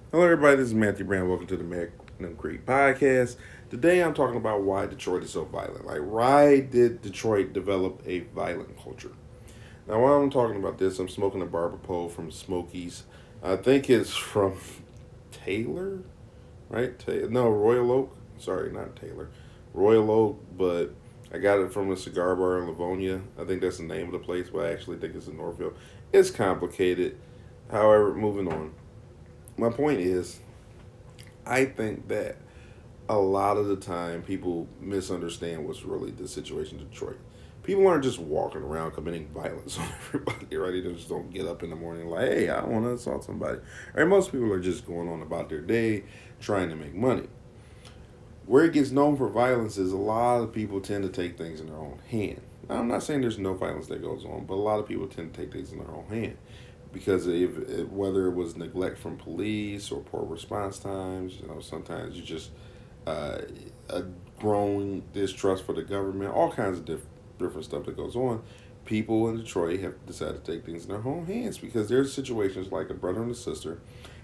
Hello, everybody. This is Matthew Brand. Welcome to the Magnum Creek Podcast. Today, I'm talking about why Detroit is so violent. Like, why did Detroit develop a violent culture? Now, while I'm talking about this, I'm smoking a barber pole from Smokies. I think it's from Taylor, right? No, Royal Oak. Sorry, not Taylor. Royal Oak, but I got it from a cigar bar in Livonia. I think that's the name of the place, but I actually think it's in Northville. It's complicated. However, moving on. My point is, I think that a lot of the time people misunderstand what's really the situation in Detroit. People aren't just walking around committing violence on everybody, right? They just don't get up in the morning like, hey, I want to assault somebody. Right? Most people are just going on about their day, trying to make money. Where it gets known for violence is a lot of people tend to take things in their own hand. Now, I'm not saying there's no violence that goes on, but a lot of people tend to take things in their own hand because whether it was neglect from police or poor response times, sometimes you just uh, a growing distrust for the government, all kinds of different stuff that goes on. People in Detroit have decided to take things in their own hands because there's situations like a brother and a sister,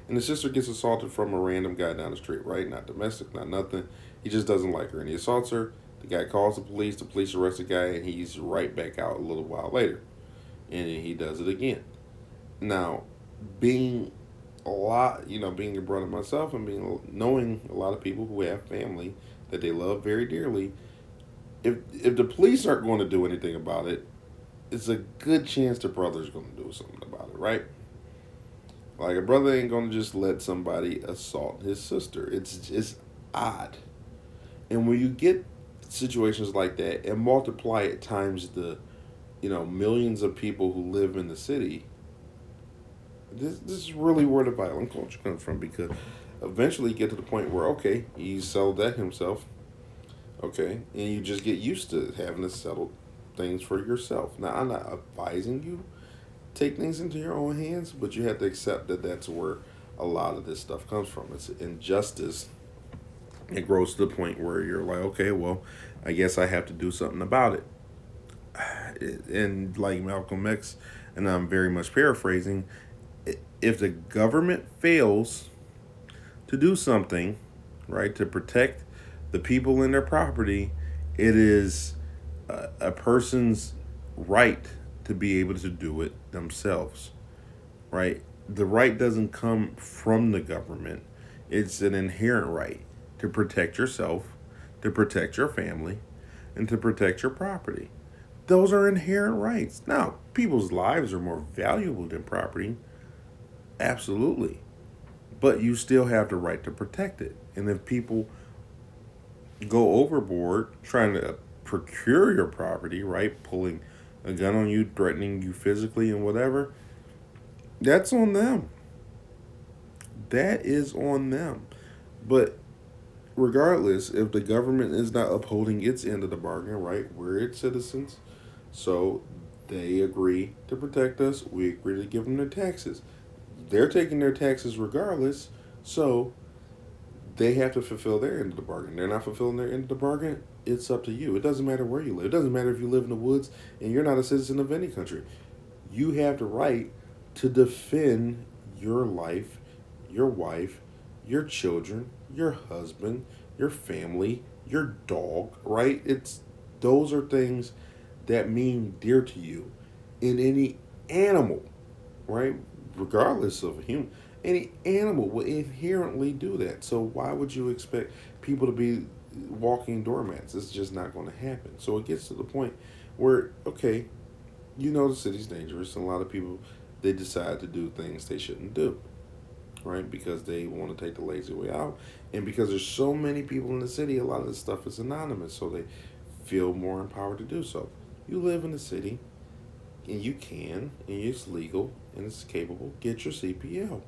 and the sister gets assaulted from a random guy down the street, right? Not domestic, not nothing. He just doesn't like her, and he assaults her. The guy calls the police arrest the guy, and he's right back out a little while later, and he does it again. Now, being being a brother myself and being knowing a lot of people who have family that they love very dearly, if the police aren't going to do anything about it, it's a good chance the brother's going to do something about it, right? Like a brother ain't going to just let somebody assault his sister. It's odd, and when you get situations like that and multiply it times the millions of people who live in the city, this is really where the violent culture comes from because eventually you get to the point where okay, he settled that himself, okay, and you just get used to having to settle things for yourself. Now, I'm not advising you take things into your own hands, but you have to accept that that's where a lot of this stuff comes from. It's injustice. It grows to the point where you're like, okay, well, I guess I have to do something about it. And like Malcolm X, and I'm very much paraphrasing, if the government fails to do something, right, to protect the people and their property, it is a person's right to be able to do it themselves, right? The right doesn't come from the government, it's an inherent right to protect yourself, to protect your family, and to protect your property. Those are inherent rights. Now, people's lives are more valuable than property, absolutely. But you still have the right to protect it. And if people go overboard trying to procure your property, right, pulling a gun on you, threatening you physically and whatever, that's on them. That is on them. But regardless, if the government is not upholding its end of the bargain, right, we're its citizens, so they agree to protect us, we agree to give them their taxes. They're taking their taxes regardless, so they have to fulfill their end of the bargain. They're not fulfilling their end of the bargain. It's up to you. It doesn't matter where you live. It doesn't matter if you live in the woods and you're not a citizen of any country. You have the right to defend your life, your wife, your children, your husband, your family, your dog, right? It's those are things that mean dear to you in any animal, right? Regardless of a human, any animal will inherently do that. So why would you expect people to be walking doormats? It's just not going to happen. So it gets to the point where okay, the city's dangerous, and a lot of people they decide to do things they shouldn't do, right? Because they want to take the lazy way out, and because there's so many people in the city, a lot of this stuff is anonymous, so they feel more empowered to do so. You live in the city, and you can, and it's legal, and it's capable. Get your CPL.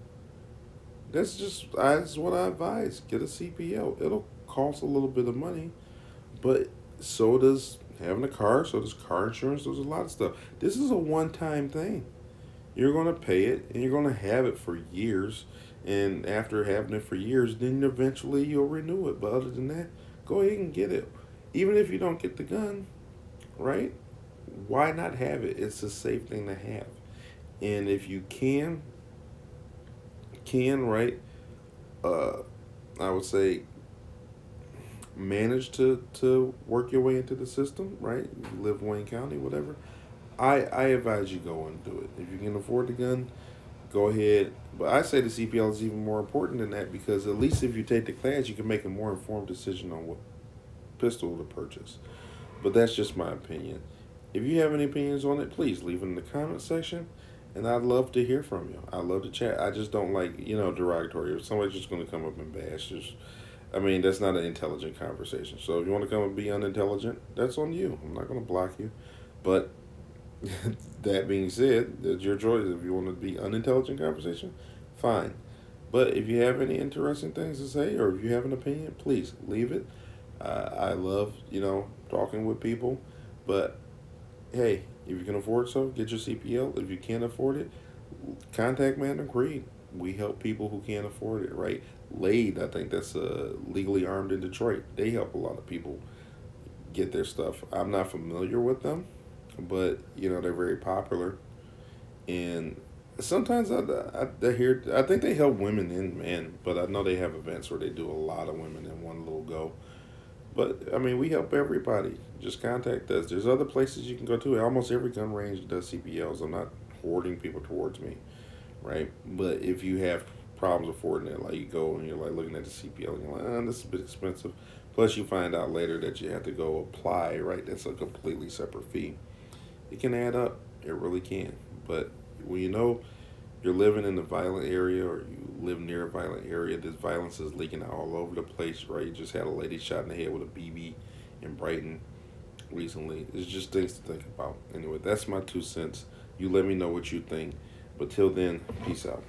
That's what I advise. Get a CPL. It'll cost a little bit of money, but so does having a car. So does car insurance. There's a lot of stuff. This is a one-time thing. You're gonna pay it, and you're gonna have it for years. And after having it for years, then eventually you'll renew it. But other than that, go ahead and get it. Even if you don't get the gun, right? Why not have it? It's a safe thing to have. And if you can right, uh, I would say, manage to work your way into the system, right? You live Wayne County, whatever. I advise you go and do it. If you can afford the gun, go ahead. But I say the CPL is even more important than that because at least if you take the class, you can make a more informed decision on what pistol to purchase. But that's just my opinion. If you have any opinions on it, please leave it in the comment section. And I'd love to hear from you. I love to chat. I just don't like, derogatory. If somebody's just going to come up and bash, that's not an intelligent conversation. So if you want to come and be unintelligent, that's on you. I'm not going to block you. But that being said, that's your choice. If you want to be unintelligent conversation, fine. But if you have any interesting things to say or if you have an opinion, please leave it. I love, talking with people. But hey, if you can afford so, get your CPL. If you can't afford it, contact Mandan Creed. We help people who can't afford it, right? Lade, I think that's legally armed in Detroit. They help a lot of people get their stuff. I'm not familiar with them, but they're very popular. And sometimes I hear I think they help women and men, but I know they have events where they do a lot of women in one little go. But I mean, we help everybody. Just contact us. There's other places you can go to. Almost every gun range does CPLs. I'm not hoarding people towards me, right? But if you have problems affording it, like you go and you're like looking at the CPL and you're like, this is a bit expensive. Plus, you find out later that you have to go apply, right? That's a completely separate fee. It can add up. It really can. But when you're living in a violent area or you live near a violent area, this violence is leaking out all over the place, right? You just had a lady shot in the head with a BB in Brighton recently. It's just things to think about. Anyway, that's my 2 cents. You let me know what you think. But till then, peace out.